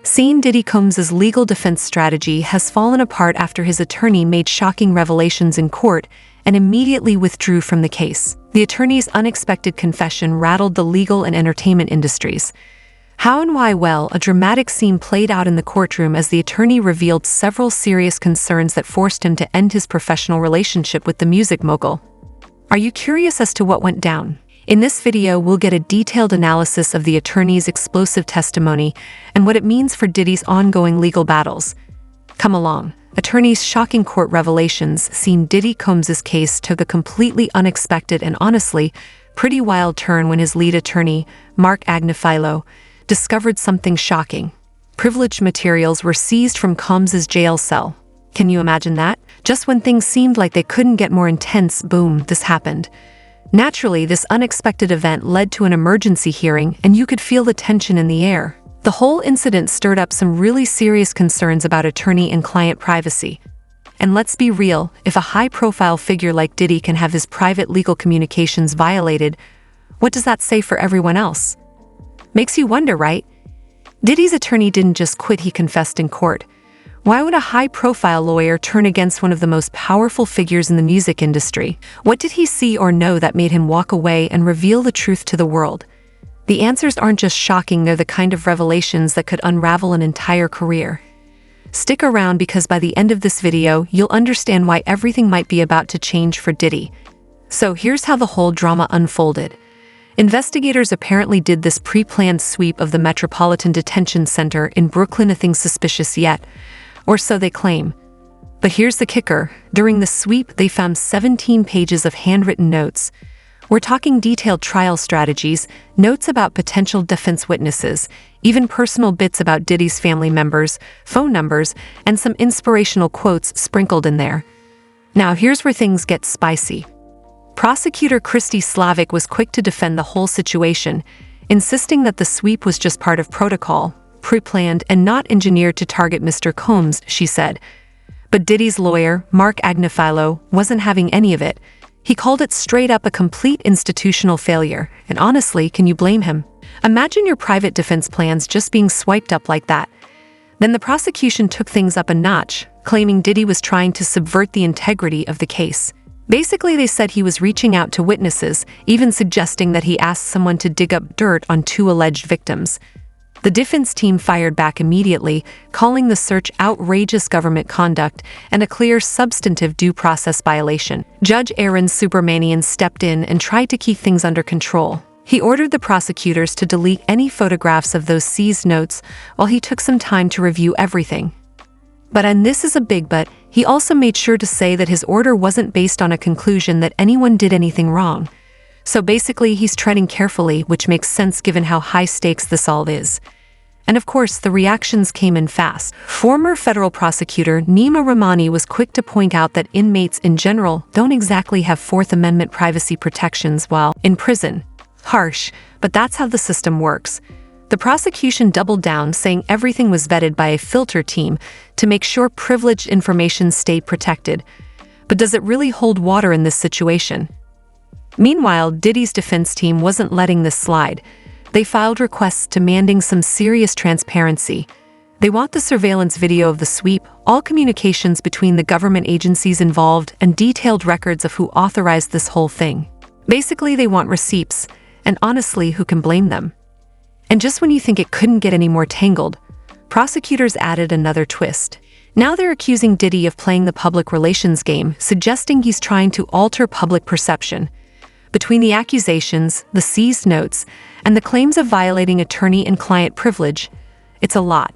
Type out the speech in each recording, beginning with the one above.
Sean Diddy Combs' legal defense strategy has fallen apart after his attorney made shocking revelations in court and immediately withdrew from the case. The attorney's unexpected confession rattled the legal and entertainment industries. How and why? Well, a dramatic scene played out in the courtroom as the attorney revealed several serious concerns that forced him to end his professional relationship with the music mogul. Are you curious as to what went down? In this video, we'll get a detailed analysis of the attorney's explosive testimony and what it means for Diddy's ongoing legal battles. Come along. Attorney's shocking court revelations. Sean Diddy Combs' case took a completely unexpected and honestly pretty wild turn when his lead attorney, Mark Agnifilo, discovered something shocking. Privileged materials were seized from Combs' jail cell. Can you imagine that? Just when things seemed like they couldn't get more intense, boom, this happened. Naturally, this unexpected event led to an emergency hearing, and you could feel the tension in the air. The whole incident stirred up some really serious concerns about attorney and client privacy. And let's be real, if a high-profile figure like Diddy can have his private legal communications violated, what does that say for everyone else? Makes you wonder, right? Diddy's attorney didn't just quit, he confessed in court. Why would a high-profile lawyer turn against one of the most powerful figures in the music industry? What did he see or know that made him walk away and reveal the truth to the world? The answers aren't just shocking, they're the kind of revelations that could unravel an entire career. Stick around because by the end of this video, you'll understand why everything might be about to change for Diddy. So here's how the whole drama unfolded. Investigators apparently did this pre-planned sweep of the Metropolitan Detention Center in Brooklyn. Nothing suspicious yet, or so they claim. But here's the kicker. During the sweep, they found 17 pages of handwritten notes. We're talking detailed trial strategies, notes about potential defense witnesses, even personal bits about Diddy's family members, phone numbers, and some inspirational quotes sprinkled in there. Now here's where things get spicy. Prosecutor Christy Slavic was quick to defend the whole situation, insisting that the sweep was just part of protocol, pre-planned and not engineered to target Mr. Combs, she said. But Diddy's lawyer, Mark Agnifilo, wasn't having any of it. He called it straight up a complete institutional failure, and honestly, can you blame him? Imagine your private defense plans just being swiped up like that. Then the prosecution took things up a notch, claiming Diddy was trying to subvert the integrity of the case. Basically, they said he was reaching out to witnesses, even suggesting that he asked someone to dig up dirt on 2 alleged victims. The defense team fired back immediately, calling the search outrageous government conduct and a clear substantive due process violation. Judge Aaron Subramanian stepped in and tried to keep things under control. He ordered the prosecutors to delete any photographs of those seized notes while he took some time to review everything. But, and this is a big but, he also made sure to say that his order wasn't based on a conclusion that anyone did anything wrong. So basically, he's treading carefully, which makes sense given how high stakes this all is. And of course, the reactions came in fast. Former federal prosecutor Nima Rahmani was quick to point out that inmates in general don't exactly have Fourth Amendment privacy protections while in prison. Harsh, but that's how the system works. The prosecution doubled down, saying everything was vetted by a filter team to make sure privileged information stayed protected. But does it really hold water in this situation? Meanwhile, Diddy's defense team wasn't letting this slide. They filed requests demanding some serious transparency. They want the surveillance video of the sweep, all communications between the government agencies involved, and detailed records of who authorized this whole thing. Basically, they want receipts, and honestly, who can blame them? And just when you think it couldn't get any more tangled, prosecutors added another twist. Now they're accusing Diddy of playing the public relations game, suggesting he's trying to alter public perception. Between the accusations, the seized notes, and the claims of violating attorney and client privilege, it's a lot,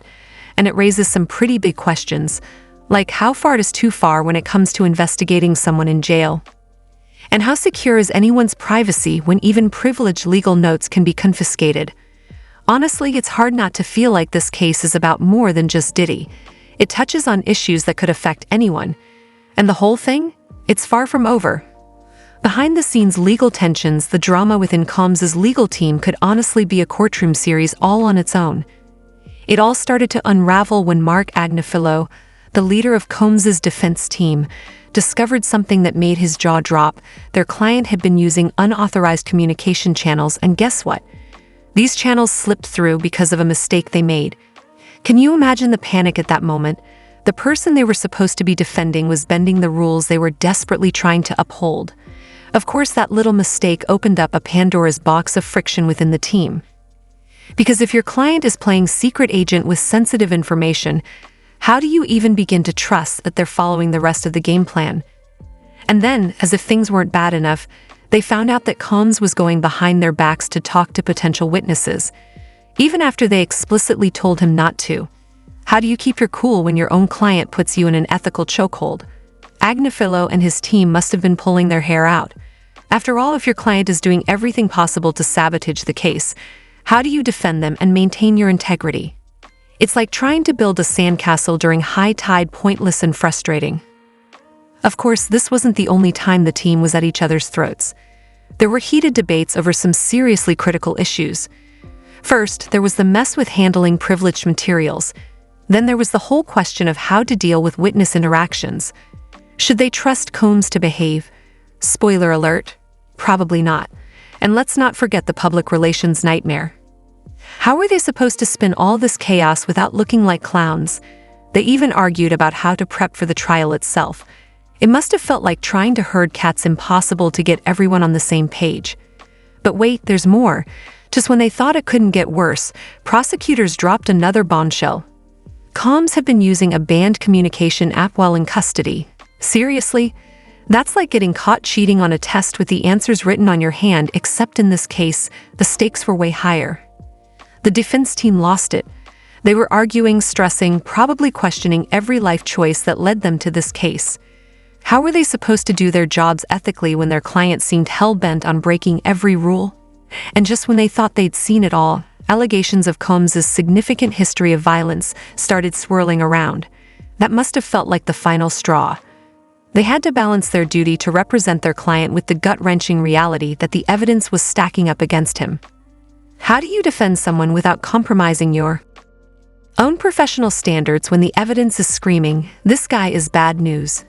and it raises some pretty big questions, like how far is too far when it comes to investigating someone in jail? And how secure is anyone's privacy when even privileged legal notes can be confiscated? Honestly, it's hard not to feel like this case is about more than just Diddy. It touches on issues that could affect anyone. And the whole thing? It's far from over. Behind the scenes legal tensions, the drama within Combs' legal team could honestly be a courtroom series all on its own. It all started to unravel when Mark Agnifilo, the leader of Combs' defense team, discovered something that made his jaw drop. Their client had been using unauthorized communication channels, and guess what? These channels slipped through because of a mistake they made. Can you imagine the panic at that moment? The person they were supposed to be defending was bending the rules they were desperately trying to uphold. Of course, that little mistake opened up a Pandora's box of friction within the team. Because if your client is playing secret agent with sensitive information, how do you even begin to trust that they're following the rest of the game plan? And then, as if things weren't bad enough, they found out that Combs was going behind their backs to talk to potential witnesses, even after they explicitly told him not to. How do you keep your cool when your own client puts you in an ethical chokehold? Agnifilo and his team must have been pulling their hair out. After all, if your client is doing everything possible to sabotage the case, how do you defend them and maintain your integrity? It's like trying to build a sandcastle during high tide, pointless and frustrating. Of course, this wasn't the only time the team was at each other's throats. There were heated debates over some seriously critical issues. First, there was the mess with handling privileged materials. Then there was the whole question of how to deal with witness interactions. Should they trust Combs to behave? Spoiler alert, probably not. And let's not forget the public relations nightmare. How were they supposed to spin all this chaos without looking like clowns? They even argued about how to prep for the trial itself. It must have felt like trying to herd cats, impossible to get everyone on the same page. But wait, there's more. Just when they thought it couldn't get worse, prosecutors dropped another bombshell. Combs had been using a banned communication app while in custody. Seriously? That's like getting caught cheating on a test with the answers written on your hand, except in this case, the stakes were way higher. The defense team lost it. They were arguing, stressing, probably questioning every life choice that led them to this case. How were they supposed to do their jobs ethically when their client seemed hell-bent on breaking every rule? And just when they thought they'd seen it all, allegations of Combs' significant history of violence started swirling around. That must have felt like the final straw. They had to balance their duty to represent their client with the gut-wrenching reality that the evidence was stacking up against him. How do you defend someone without compromising your own professional standards when the evidence is screaming, "This guy is bad news"?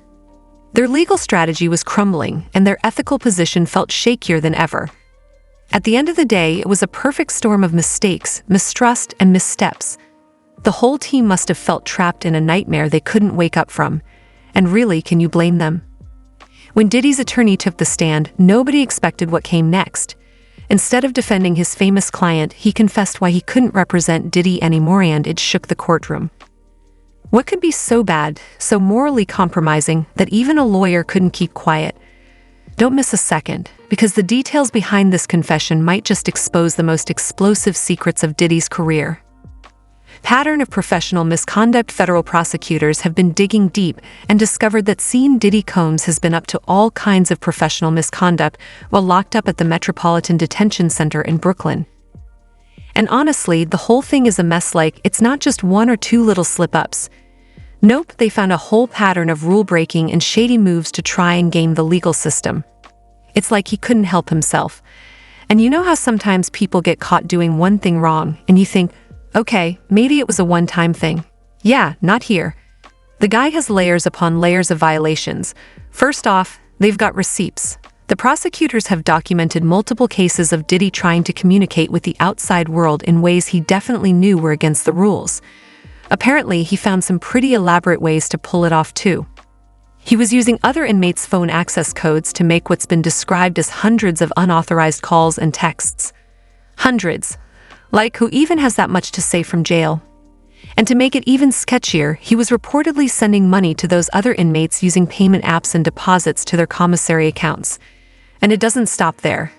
Their legal strategy was crumbling, and their ethical position felt shakier than ever. At the end of the day, it was a perfect storm of mistakes, mistrust, and missteps. The whole team must have felt trapped in a nightmare they couldn't wake up from. And really, can you blame them? When Diddy's attorney took the stand, nobody expected what came next. Instead of defending his famous client, he confessed why he couldn't represent Diddy anymore, and it shook the courtroom. What could be so bad, so morally compromising, that even a lawyer couldn't keep quiet? Don't miss a second, because the details behind this confession might just expose the most explosive secrets of Diddy's career. Pattern of professional misconduct. Federal prosecutors have been digging deep and discovered that Diddy Combs has been up to all kinds of professional misconduct while locked up at the Metropolitan Detention Center in Brooklyn. And honestly, the whole thing is a mess. Like, it's not just one or two little slip-ups. Nope, they found a whole pattern of rule-breaking and shady moves to try and game the legal system. It's like he couldn't help himself. And you know how sometimes people get caught doing one thing wrong, and you think, okay, maybe it was a one-time thing. Yeah, not here. The guy has layers upon layers of violations. First off, they've got receipts. The prosecutors have documented multiple cases of Diddy trying to communicate with the outside world in ways he definitely knew were against the rules. Apparently, he found some pretty elaborate ways to pull it off too. He was using other inmates' phone access codes to make what's been described as hundreds of unauthorized calls and texts. Hundreds. Like, who even has that much to say from jail? And to make it even sketchier, he was reportedly sending money to those other inmates using payment apps and deposits to their commissary accounts. And it doesn't stop there.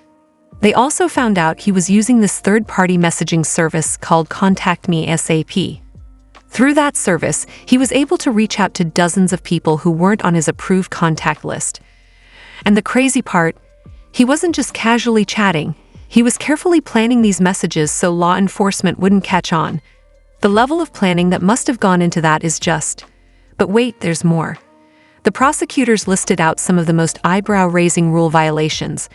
They also found out he was using this third-party messaging service called Contact Me ASAP. Through that service, he was able to reach out to dozens of people who weren't on his approved contact list. And the crazy part, he wasn't just casually chatting. He was carefully planning these messages so law enforcement wouldn't catch on. The level of planning that must have gone into that is just... But wait, there's more. The prosecutors listed out some of the most eyebrow-raising rule violations.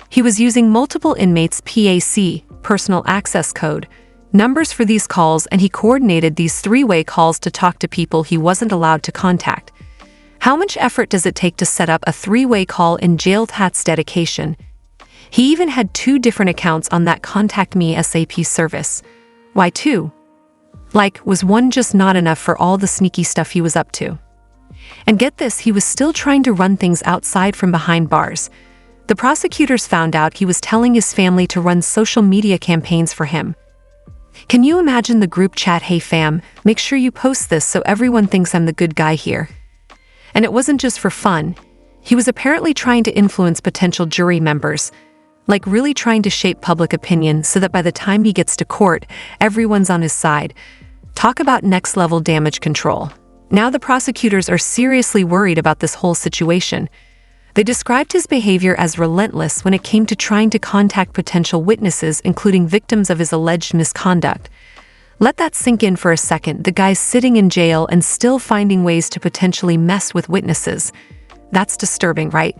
He was using multiple inmates' PAC, personal access code, numbers for these calls, and he coordinated these three-way calls to talk to people he wasn't allowed to contact. How much effort does it take to set up a three-way call in jail? That's dedication. He even had 2 different accounts on that Contact Me ASAP service. Why 2? Like, was one just not enough for all the sneaky stuff he was up to? And get this, he was still trying to run things outside from behind bars. The prosecutors found out he was telling his family to run social media campaigns for him. Can you imagine the group chat, "Hey fam, make sure you post this so everyone thinks I'm the good guy here"? And it wasn't just for fun. He was apparently trying to influence potential jury members, like really trying to shape public opinion so that by the time he gets to court, everyone's on his side. Talk about next-level damage control. Now the prosecutors are seriously worried about this whole situation. They described his behavior as relentless when it came to trying to contact potential witnesses, including victims of his alleged misconduct. Let that sink in for a second. The guy's sitting in jail and still finding ways to potentially mess with witnesses. That's disturbing, right?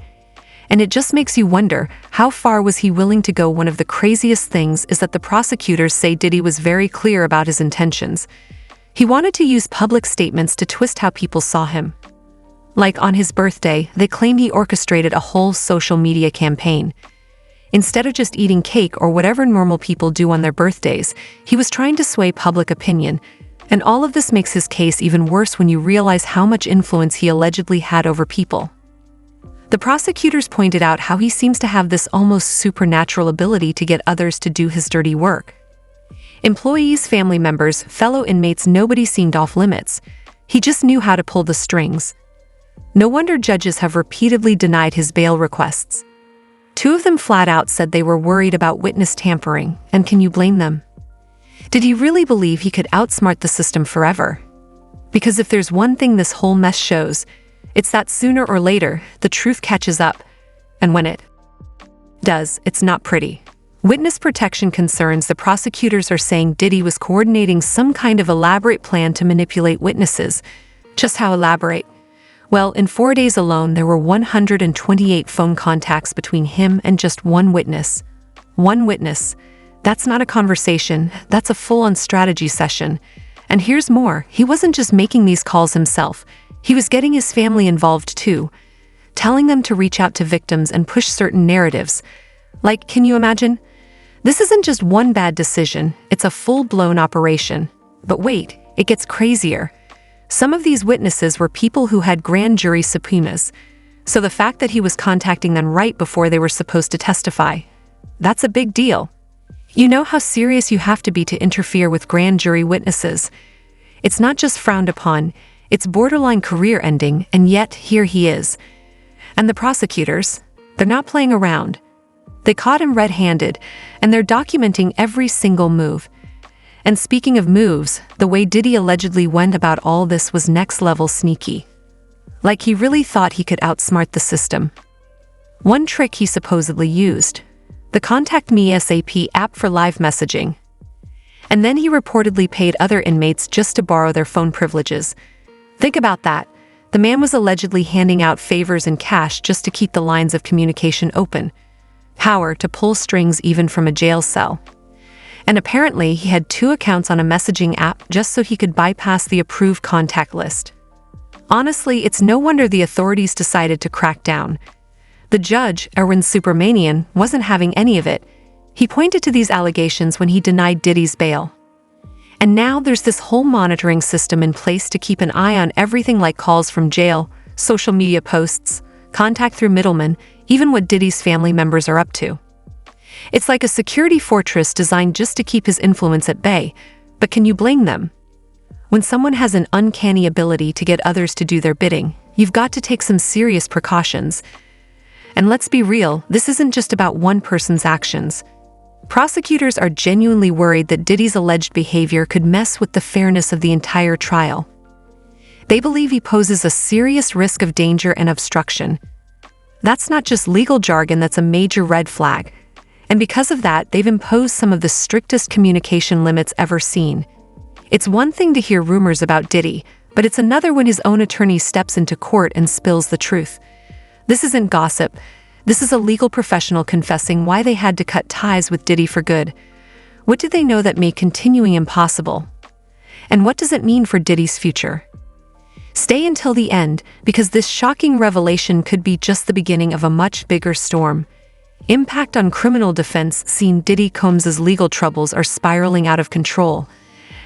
And it just makes you wonder, how far was he willing to go? One of the craziest things is that the prosecutors say Diddy was very clear about his intentions. He wanted to use public statements to twist how people saw him. Like on his birthday, they claim he orchestrated a whole social media campaign. Instead of just eating cake or whatever normal people do on their birthdays, he was trying to sway public opinion. And all of this makes his case even worse when you realize how much influence he allegedly had over people. The prosecutors pointed out how he seems to have this almost supernatural ability to get others to do his dirty work. Employees, family members, fellow inmates, nobody seemed off limits. He just knew how to pull the strings. No wonder judges have repeatedly denied his bail requests. 2 of them flat out said they were worried about witness tampering, and can you blame them? Did he really believe he could outsmart the system forever? Because if there's one thing this whole mess shows, it's that sooner or later, the truth catches up. And when it does, it's not pretty. Witness protection concerns. The prosecutors are saying Diddy was coordinating some kind of elaborate plan to manipulate witnesses. Just how elaborate? Well, in 4 days alone, there were 128 phone contacts between him and just one witness. One witness. That's not a conversation, that's a full-on strategy session. And here's more, he wasn't just making these calls himself, he was getting his family involved too, telling them to reach out to victims and push certain narratives. Like, can you imagine? This isn't just one bad decision, it's a full-blown operation. But wait, it gets crazier. Some of these witnesses were people who had grand jury subpoenas, so the fact that he was contacting them right before they were supposed to testify, that's a big deal. You know how serious you have to be to interfere with grand jury witnesses. It's not just frowned upon, it's borderline career-ending, and yet here he is. And the prosecutors, they're not playing around. They caught him red-handed, and they're documenting every single move. And speaking of moves, the way Diddy allegedly went about all this was next-level sneaky. Like he really thought he could outsmart the system. One trick he supposedly used: the Contact Me SAP app for live messaging. And then he reportedly paid other inmates just to borrow their phone privileges. Think about that. The man was allegedly handing out favors in cash just to keep the lines of communication open. Power to pull strings even from a jail cell. And apparently he had 2 accounts on a messaging app just so he could bypass the approved contact list. Honestly, it's no wonder the authorities decided to crack down. The judge, Erwin Supermanian, wasn't having any of it. He pointed to these allegations when he denied Diddy's bail. And now there's this whole monitoring system in place to keep an eye on everything, like calls from jail, social media posts, contact through middlemen, even what Diddy's family members are up to. It's like a security fortress designed just to keep his influence at bay. But can you blame them? When someone has an uncanny ability to get others to do their bidding, you've got to take some serious precautions. And let's be real, this isn't just about one person's actions. Prosecutors are genuinely worried that Diddy's alleged behavior could mess with the fairness of the entire trial. They believe he poses a serious risk of danger and obstruction. That's not just legal jargon, that's a major red flag. And because of that, they've imposed some of the strictest communication limits ever seen. It's one thing to hear rumors about Diddy, but it's another when his own attorney steps into court and spills the truth. This isn't gossip. This is a legal professional confessing why they had to cut ties with Diddy for good. What did they know that made continuing impossible? And what does it mean for Diddy's future? Stay until the end, because this shocking revelation could be just the beginning of a much bigger storm. Impact on criminal defense. Diddy Combs' legal troubles are spiraling out of control.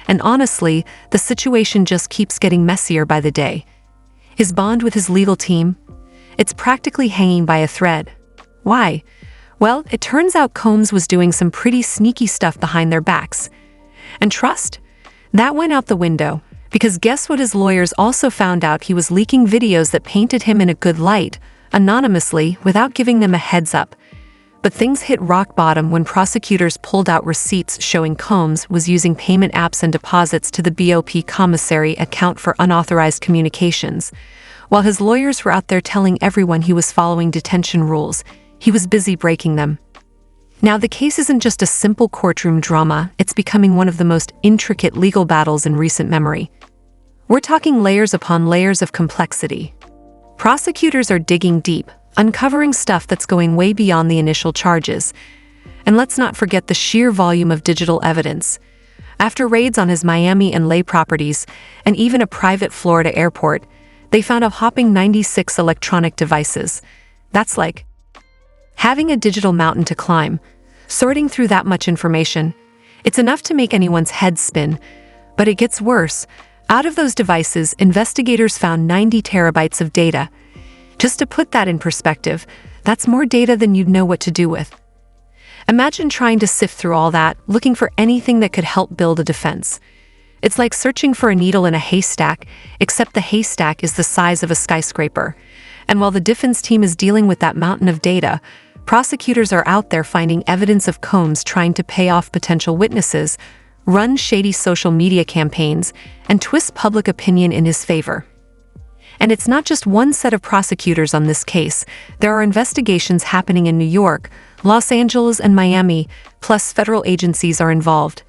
and honestly, the situation just keeps getting messier by the day. His bond with his legal team? It's practically hanging by a thread. Why? Well, it turns out Combs was doing some pretty sneaky stuff behind their backs. And trust? That went out the window, because guess what, his lawyers also found out he was leaking videos that painted him in a good light, anonymously, without giving them a heads up. But things hit rock bottom when prosecutors pulled out receipts showing Combs was using payment apps and deposits to the BOP commissary account for unauthorized communications. While his lawyers were out there telling everyone he was following detention rules, he was busy breaking them. Now, the case isn't just a simple courtroom drama, it's becoming one of the most intricate legal battles in recent memory. We're talking layers upon layers of complexity. Prosecutors are digging deep, uncovering stuff that's going way beyond the initial charges. And let's not forget the sheer volume of digital evidence. After raids on his Miami and LA properties, and even a private Florida airport, they found a whopping 96 electronic devices. That's like having a digital mountain to climb. Sorting through that much information, it's enough to make anyone's head spin. But it gets worse. Out of those devices, investigators found 90 terabytes of data. Just to put that in perspective, that's more data than you'd know what to do with. Imagine trying to sift through all that, looking for anything that could help build a defense. It's like searching for a needle in a haystack, except the haystack is the size of a skyscraper. And while the defense team is dealing with that mountain of data, prosecutors are out there finding evidence of Combs trying to pay off potential witnesses, run shady social media campaigns, and twist public opinion in his favor. And it's not just one set of prosecutors on this case. There are investigations happening in New York, Los Angeles, and Miami, plus federal agencies are involved.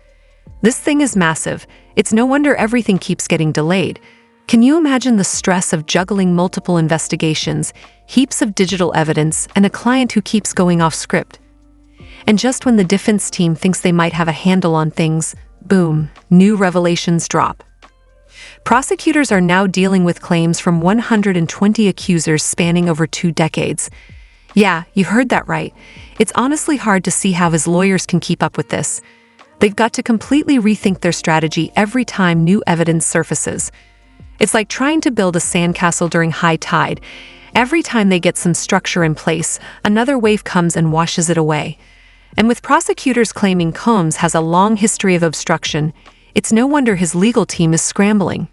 This thing is massive. It's no wonder everything keeps getting delayed. Can you imagine the stress of juggling multiple investigations, heaps of digital evidence, and a client who keeps going off script? And just when the defense team thinks they might have a handle on things, boom, new revelations drop. Prosecutors are now dealing with claims from 120 accusers spanning over 2 decades. Yeah, you heard that right. It's honestly hard to see how his lawyers can keep up with this. They've got to completely rethink their strategy every time new evidence surfaces. It's like trying to build a sandcastle during high tide. Every time they get some structure in place, another wave comes and washes it away. And with prosecutors claiming Combs has a long history of obstruction, it's no wonder his legal team is scrambling.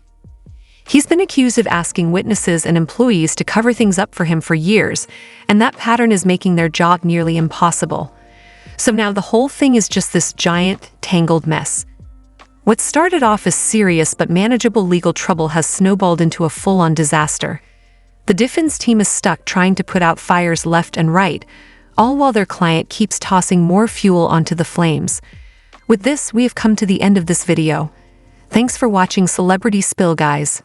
He's been accused of asking witnesses and employees to cover things up for him for years, and that pattern is making their job nearly impossible. So now the whole thing is just this giant, tangled mess. What started off as serious but manageable legal trouble has snowballed into a full-on disaster. The defense team is stuck trying to put out fires left and right, all while their client keeps tossing more fuel onto the flames. With this, we have come to the end of this video. Thanks for watching Celebrity Spill, guys.